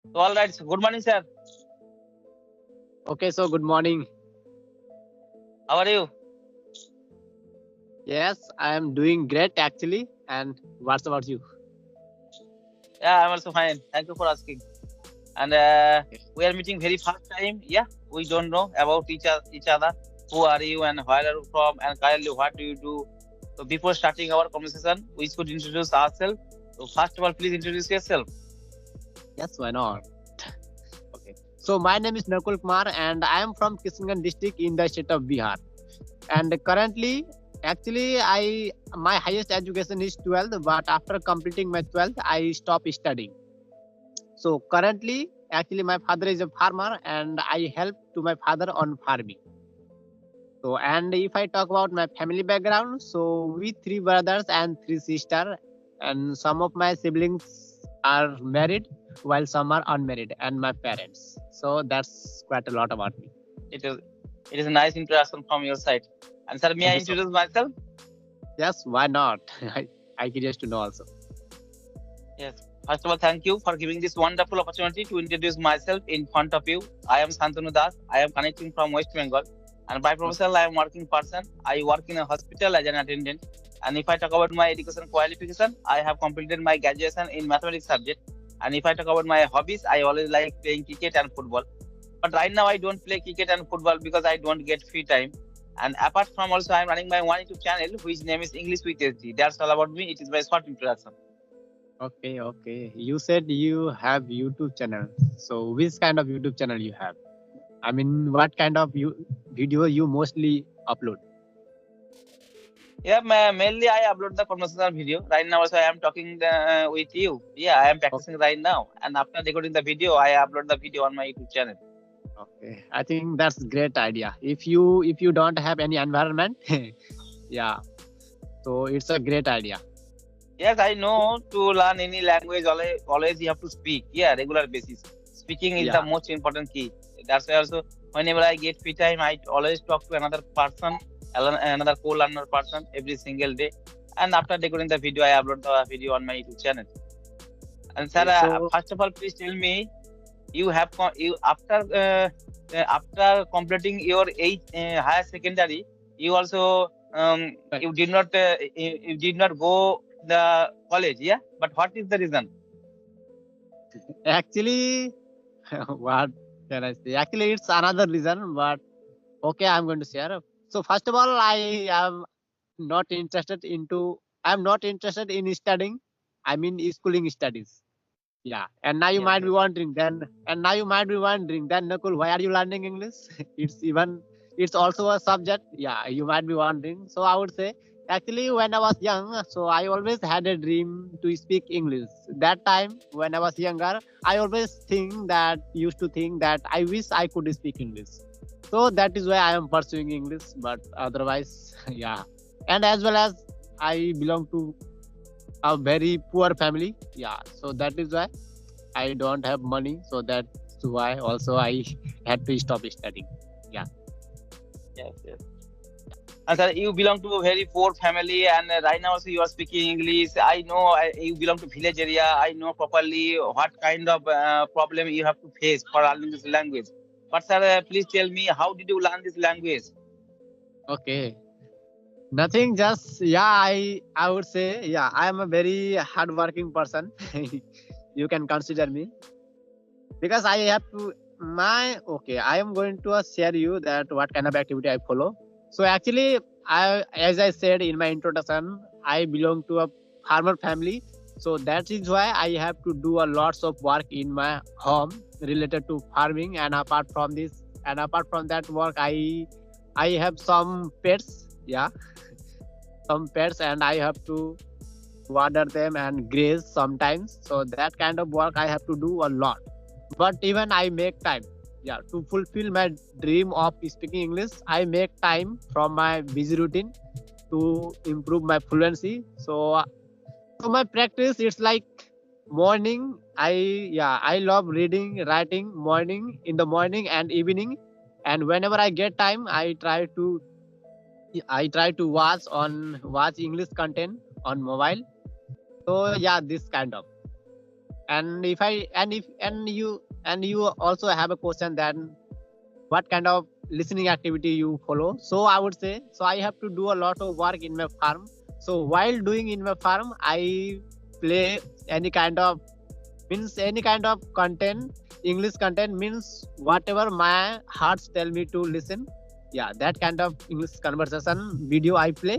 So, all right. So good morning, sir. Okay, so good morning. How are you? Yes, I am doing great actually. And what's about you? Yeah, I'm also fine. Thank you for asking. And Okay. we are meeting very first time. Yeah, we don't know about each other. Who are you and where are you from? And currently, what do you do? So, before starting our conversation, we should introduce ourselves. So, first of all, please introduce yourself. Yes, why not? Okay. So my name is NAKUL Kumar and I am from Kishanganj district in the state of Bihar. And currently, actually, I my highest education is 12th, but after completing my 12th, I stopped studying. So currently, actually, my father is a farmer and I help to my father on farming. So, and if I talk about my family background, so we three brothers and three sisters, and some of my siblings are married, while some are unmarried, and my parents. So that's quite a lot about me. It is it is a nice introduction from your side. And sir, may Thank I you so much. introduce myself? Yes, why not? I curious to know also. Yes. First of all, thank you for giving this wonderful opportunity to introduce myself in front of you. I am Santanu Das. I am connecting from West Bengal. And by Okay. professional, I am working person. I work in a hospital as an attendant. And if I talk about my education qualification, I have completed my graduation in mathematics subject. And if I talk about my hobbies, I always like playing cricket and football. But right now, I don't play cricket and football because I don't get free time. And apart from also, I'm running my one YouTube channel, which name is English with SD. That's all about me. It is my short introduction. Okay, okay. You said you have YouTube channel. So which kind of YouTube channel you have? I mean, what kind of video you mostly upload? Yeah, mainly I upload the conversational video. Right now, also I am talking with you. Yeah, I am practicing right now. And after recording the video, I upload the video on my YouTube channel. Okay, I think that's great idea. If you don't have any environment, yeah, so it's a great idea. Yes, I know to learn any language, always you have to speak. Yeah, regular basis. Speaking is the Yeah, most important key. That's why also whenever I get free time, I always talk to another person, another co-learner person every single day. And after recording the video, I upload the video on my YouTube channel. And sir, okay. So first of all, please tell me you have you after completing your higher secondary, you also right. you did not go the college, yeah. But what is the reason? Actually, what can I say? Actually, it's another reason, but okay, I'm going to share. So first of all, am not interested into. I'm not interested in studying. I mean, schooling studies. Yeah, and now you Yes, might be yes. wondering then, Nakul, why are you learning English? It's also a subject. Yeah, you might be wondering. So I would say, actually, when I was young, so I always had a dream to speak English. That time, when I was younger, I always used to think that I wish I could speak English. So that is why I am pursuing English. But otherwise, yeah, and as well as I belong to a very poor family. Yeah, so that is why I don't have money. So that's why also I had to stop studying. Yeah. Yes, yes. And sir, you belong to a very poor family, and right now also you are speaking English. I know you belong to village area. I know properly what kind of problem you have to face for learning this language. But sir, please tell me, how did you learn this language? Okay. Nothing. Just yeah. I would say yeah. I am a very hardworking person. You can consider me because I have to my okay. I am going to share you that what kind of activity I follow. So actually, as I said in my introduction, I belong to a farmer family. So that is why I have to do a lots of work in my home related to farming. And apart from that work, I have some pets. Yeah, some pets, and I have to water them and graze sometimes. So that kind of work I have to do a lot. But even I make time. Yeah, to fulfill my dream of speaking English, I make time from my busy routine to improve my fluency. So my practice it's like morning. I love reading, writing morning in the morning and evening, and whenever I get time, I try to watch English content on mobile. So yeah, this kind of. And you also have a question, then what kind of listening activity you follow. So I would say, so I have to do a lot of work in my farm. So while doing in my farm, I play any kind of content. English content means whatever my hearts tell me to listen. Yeah, that kind of English conversation video I play,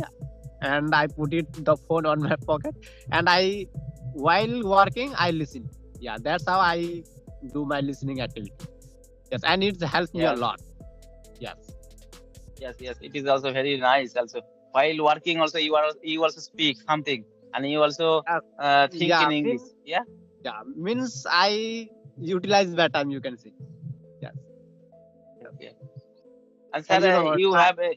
and I put the phone on my pocket, and I while working I listen. Yeah, that's how I do my listening activity. Yes, and it helps me a Yes, lot. Yes. yes. It is also very nice. Also, while working, also you also speak something, and you also Uh, think yeah, in English. Yeah. means I utilize that time. You can say. Yes. Yes. Okay. And sir, And you know, you have go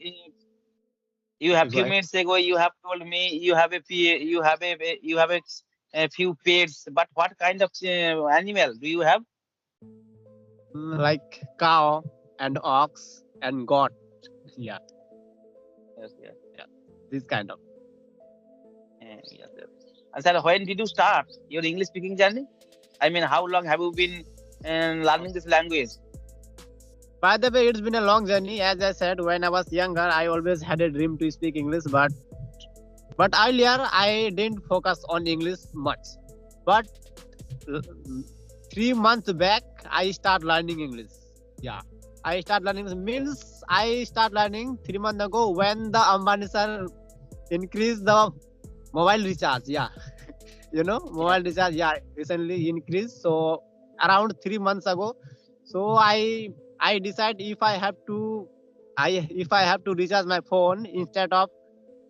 few ahead. minutes ago you have told me you have a few pets, but what kind of animal do you have? Like cow and ox and goat. Yeah, Yes. yeah, this kind of. Yes. And sir, when did you start your English speaking journey? I mean, how long have you been learning this language? By the way, it's been a long journey. As I said, when I was younger, I always had a dream to speak English, but earlier I didn't focus on English much. But uh, 3 months back, I start learning English. Yeah, I start learning means I start learning 3 months ago when the Ambani sir increased the mobile recharge. Yeah, Yeah. mobile recharge. Yeah, recently increased. So around 3 months ago, so I decide if I have to recharge my phone instead of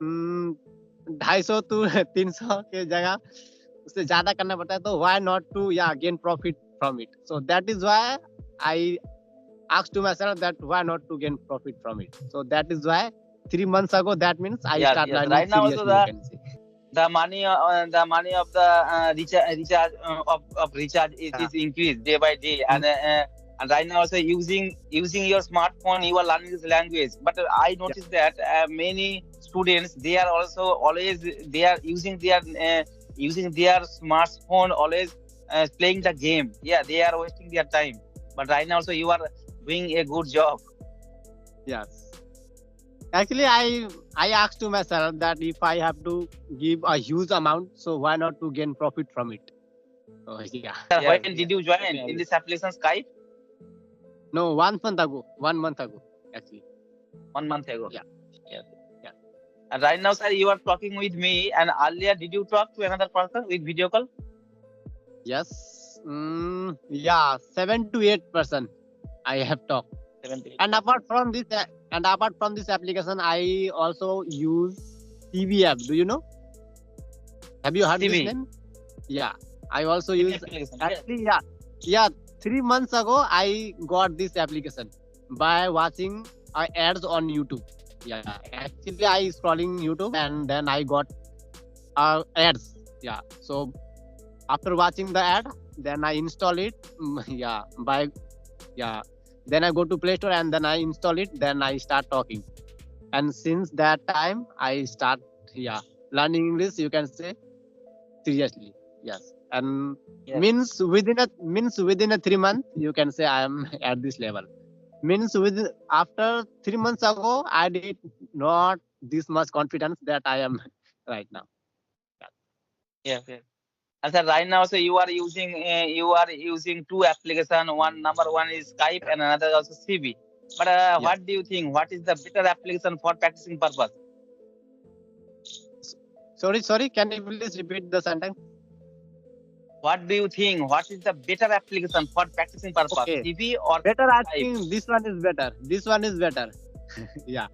250 to 300 के जगह उससे ज्यादा करना पड़ता है, तो why not to gain profit from it. So that is why I asked to myself that why not to gain profit from it. So that is why 3 months ago, that means I start Yes. learning Right now also seriously, you can say. the money of the recharge of recharge Yeah. is increased day by day, Mm, and right now also using your smartphone you are learning this language. But I yeah. noticed that many students they are also always they are using their smartphone always playing the game. Yeah, they are wasting their time. But right now also you are doing a good job. Yes. Actually, I asked to myself that if I have to give a huge amount, so why not to gain profit from it? Oh yeah. When Yes. did you join in this application Skype? No, 1 month ago. 1 month ago, actually. 1 month ago. Yeah. Yes. Yeah. And right now, sir, you are talking with me. And earlier, did you talk to another person with video call? Yes. Yeah, 7 to 8% I have talked. 78. And apart from this application, I also use TV app. Do you know? Have you heard this CV. name? Yeah. I also CV use application. Yes. actually yeah. 3 months ago I got this application by watching ads on YouTube. Yeah. Actually I scrolling YouTube and then I got ads. Yeah. So after watching the ad, then I install it. Then I go to Play Store and then I install it. Then I start talking. And since that time, I start learning English. You can say seriously, yes. And Yes. within a 3 month, you can say I am at this level. Means after 3 months ago, I did not this much confidence that I am right now. Yes. And sir, right now, so you are using two application. Number one is Skype and another also CV. But Yes. what do you think? What is the better application for practicing purpose? Sorry. Can you please repeat the sentence? What do you think? What is the better application for practicing purpose? Okay. CV or Better, I Skype? think this one is better. This one is better. Yeah.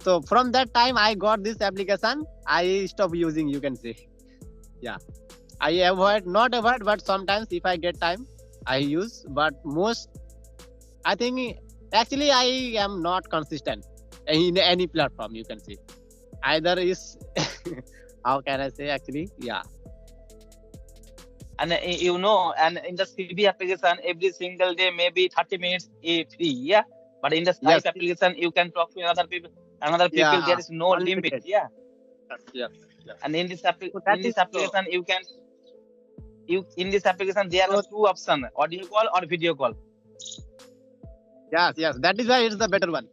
So from that time I got this application, I stop using, you can say. Yeah. I not avoid, but sometimes if I get time, I use. But I think, actually I am not consistent in any platform, you can say. Either is, how can I say actually? Yeah. And and in the CV application, every single day, maybe 30 minutes free. Yeah. But in the Skype Yes. application, you can talk to another people. Yeah. There is no limit. Unlimited. Yeah. Yes. Yes. And in this So that in is this application, you can you in this application there are two options: audio call or video call. Yes, that is why it's the better one.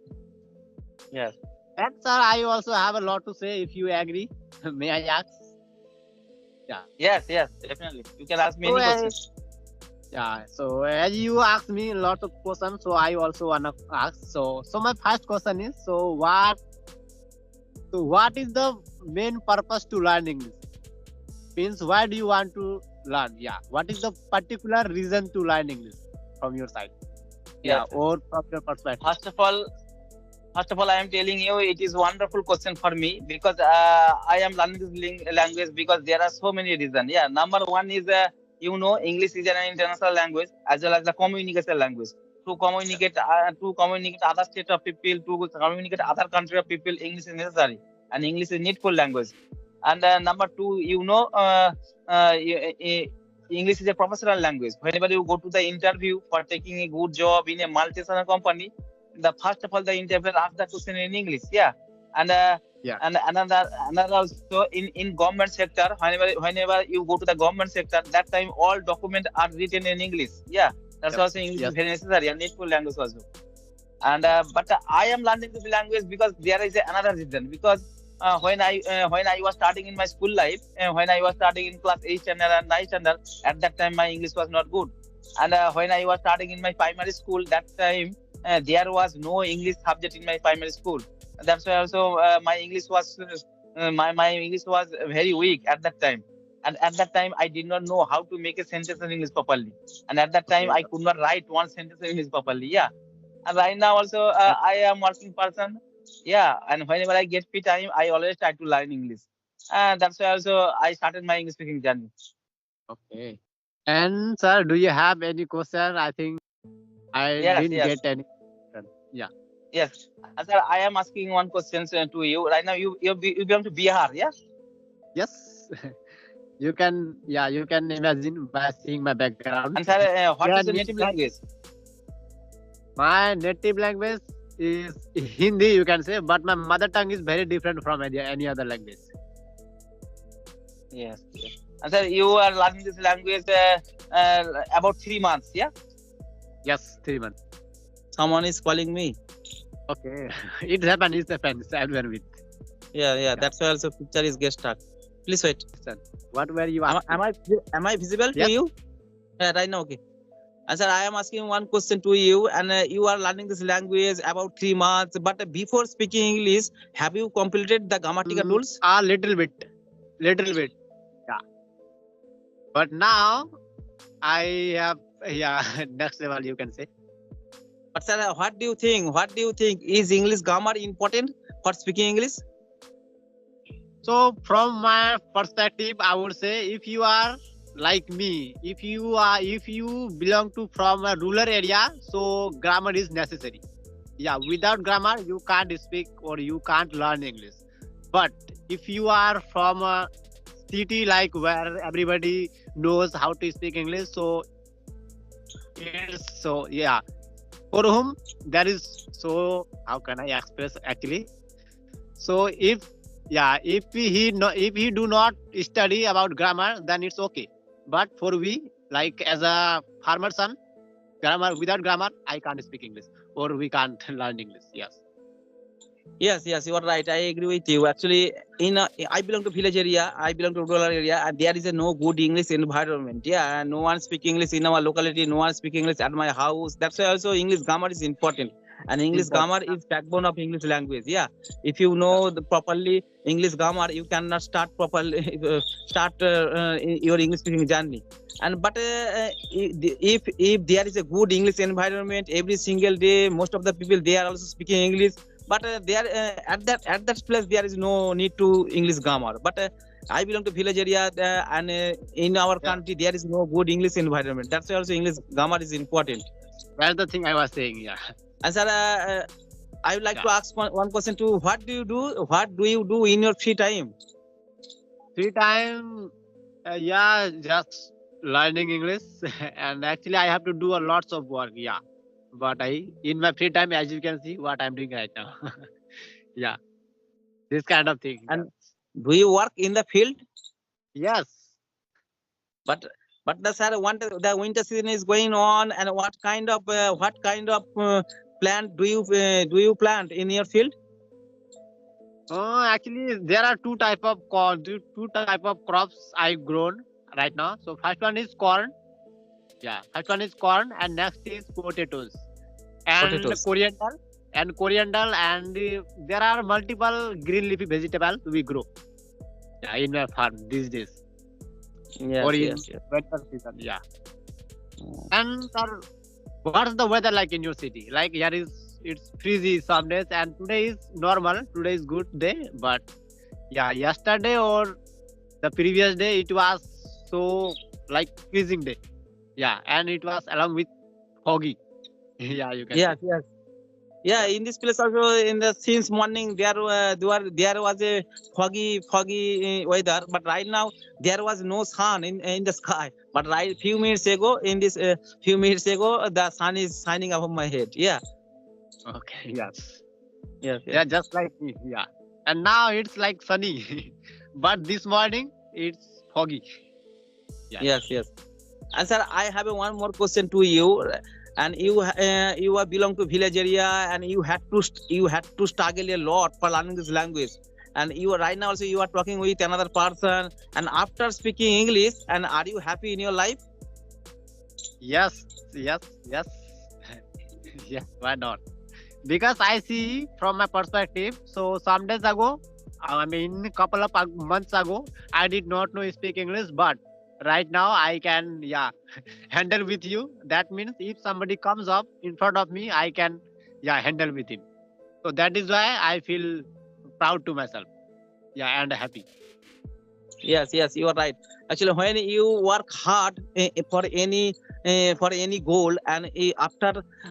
Yes. And sir, I also have a lot to say. If you agree, may I ask? Yes, definitely. You can ask me So, any questions. yeah. So as you asked me a lot of questions, so I also wanna ask. So my first question is: what is the main purpose to learn English? Means why do you want to learn? Yeah. What is the particular reason to learn English from your side? Yes. Or from your perspective. First of all, I am telling you, it is wonderful question for me because I am learning this language because there are so many reasons. Yeah, number one is English is an international language as well as the communication language. To communicate other state of people, to communicate other country of people, English is necessary and English is needful language. And number two, English is a professional language. Whenever you go to the interview for taking a good job in a multinational company, the first of all the interviewer asks the question in English. Yeah. And and another also in government sector, whenever you go to the government sector, that time all documents are written in English. Yeah. That's also English is very necessary and needful language also. And but I am learning this language because there is another reason. Because when I was starting in my school life, when I was starting in class 8 standard and 9 standard, at that time my English was not good. And when I was starting in my primary school, that time there was no English subject in my primary school. That's why also my English was my English was very weak at that time. And at that time, I did not know how to make a sentence in English properly. And at that time, I could not write one sentence in English properly. Yeah. And right now also, I am working person. Yeah. And whenever I get free time, I always try to learn English. And that's why also I started my English speaking journey. Okay. And sir, do you have any question? I think I didn't Yes. get any. Yeah. Yes. Sir, I am asking one question to you. Right now, you belong to Bihar, yeah? Yes. You can imagine by seeing my background. And sir, what Yeah, is your native language? My native language is Hindi, you can say, but my mother tongue is very different from any other language. Yes. And sir, you are learning this language about 3 months, yeah? Yes, 3 months. Someone is calling me. Okay. It happens. Everyone with. Yeah. That's why also picture is get stuck. Please wait. What were you asking? Am I visible to you? Yeah, right now, okay. And sir, I am asking one question to you, and you are learning this language about 3 months. But before speaking English, have you completed the grammatical rules? A little bit. Yeah. But now I have next level, you can say. But sir, what do you think? Is English grammar important for speaking English? So from my perspective, I would say if you are like me, if you belong to from a rural area, so grammar is necessary. Yeah, without grammar you can't speak or you can't learn English. But if you are from a city like where everybody knows how to speak English, so yeah. For whom there is, so how can I express actually? So if he do not study about grammar, then it's okay. But for we, like as a farmer son, without grammar, I can't speak English or we can't learn English. Yes, you are right. I agree with you. Actually, I belong to village area. I belong to rural area, and there is no good English environment. Yeah, no one speak English in our locality. No one speak English at my house. That's why also English grammar is important, and English grammar is backbone of English language. Yeah, if you know properly English grammar, you cannot start properly your English speaking journey. And but if there is a good English environment every single day, most of the people they are also speaking English. But there at that place there is no need to English grammar. But I belong to village area, and in our country there is no good English environment. That's why also English grammar is important. That's the thing I was saying. Yeah. And sir, I would like to ask one question to what do you do? What do you do in your free time? Free time, just learning English, and actually I have to do a lots of work. Yeah. But in my free time, as you can see, what I'm doing right now. Yeah, this kind of thing. And do you work in the field? Yes. But But the sir, the winter season is going on, and what kind of plant do you plant in your field? Actually, there are two type of crops I grown right now. So first one is corn. Yeah, first one is corn, and next is potatoes and Potatoes. coriander and there are multiple green leafy vegetables we grow. Yeah, in my farm these days Yes, or in yes, yes. winter season. Yeah. Mm. And sir, what's the weather like in your city? Like here it's freezing some days, and today is normal. Today is good day, but yeah, yesterday or the previous day it was so like freezing day. Yeah, and it was along with foggy. Yeah, you can Yes, say. yes. Yeah, in this place also in the since morning there was a foggy weather, but right now there was no sun in the sky. But right few minutes ago the sun is shining above my head. Yeah, Okay. Yes. yes, yes, Yeah, just like me. Yeah. And now it's like sunny, but this morning it's foggy. Yeah. yes, yes. And sir, I have a one more question to you. And you are belong to village area, and you had to struggle a lot for learning this language. And you are right now also you are talking with another person. And after speaking English, and are you happy in your life? Yes. Yes. Yes. Yes. Why not? Because I see from my perspective. So some days ago, I mean, couple of months ago, I did not know speak English, but right now I can, yeah, handle with you. That means if somebody comes up in front of me, I can, yeah, handle with him. So that is why I feel proud to myself. Yeah, and happy. Yes, yes, you are right. Actually, when you work hard for any goal, and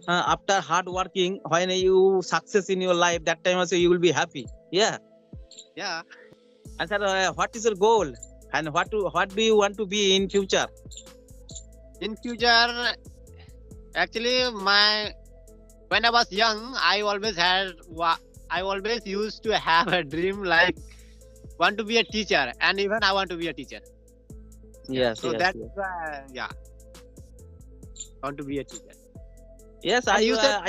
after hard working, when you success in your life, that time also you will be happy. Yeah. Yeah. And sir, what is your goal, and what do you want to be in future? In future, actually, when I was young, I always used to have a dream like want to be a teacher, and even I want to be a teacher. Yes, So yes, that's yes. why, yeah, want to be a teacher. Yes, And you said,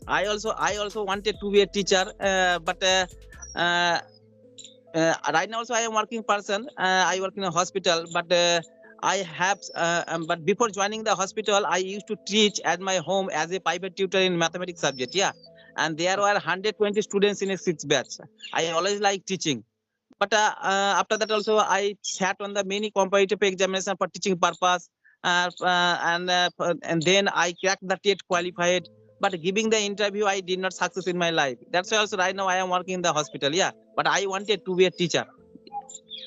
I also wanted to be a teacher, but right now also I am working person. I work in a hospital, but but before joining the hospital, I used to teach at my home as a private tutor in mathematics subject. Yeah, and there were 120 students in a 6th batch. I always like teaching. But after that also I sat on the many competitive examination for teaching purpose, and then I cracked the TET qualified. But giving the interview, I did not success in my life. That's why also right now I am working in the hospital. Yeah, but I wanted to be a teacher.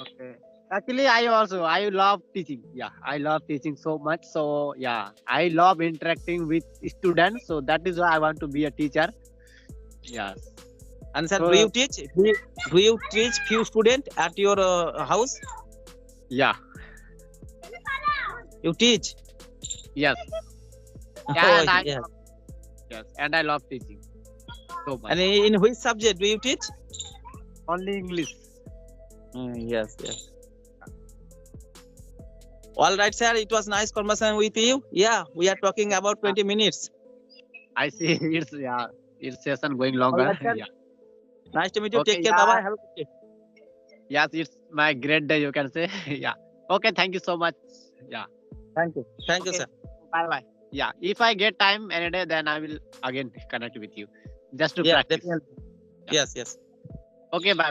okay. Actually, I love teaching. Yeah, I love teaching so much. So yeah, I love interacting with students. So that is why I want to be a teacher. Yes. And sir, So do you teach few students at your house? yeah, You teach? yes, Oh, and yes. yes, and I love teaching so much. And in which subject do you teach? Only English. Yes, yes. All right, sir. It was nice conversation with you. Yeah, we are talking about 20 minutes. I see it's session going All longer. right, sir. Yeah. Nice to meet you. Okay. Take care. Yeah. Bye bye. Have a good day. Yes, it's my great day. You can say. Yeah. Okay. Thank you so much. Yeah. Thank you. Thank you, Okay. sir. Bye bye. Yeah. If I get time any day, then I will again connect with you just to Yeah, practice. definitely. Yeah. Yes, yes. Okay. Bye.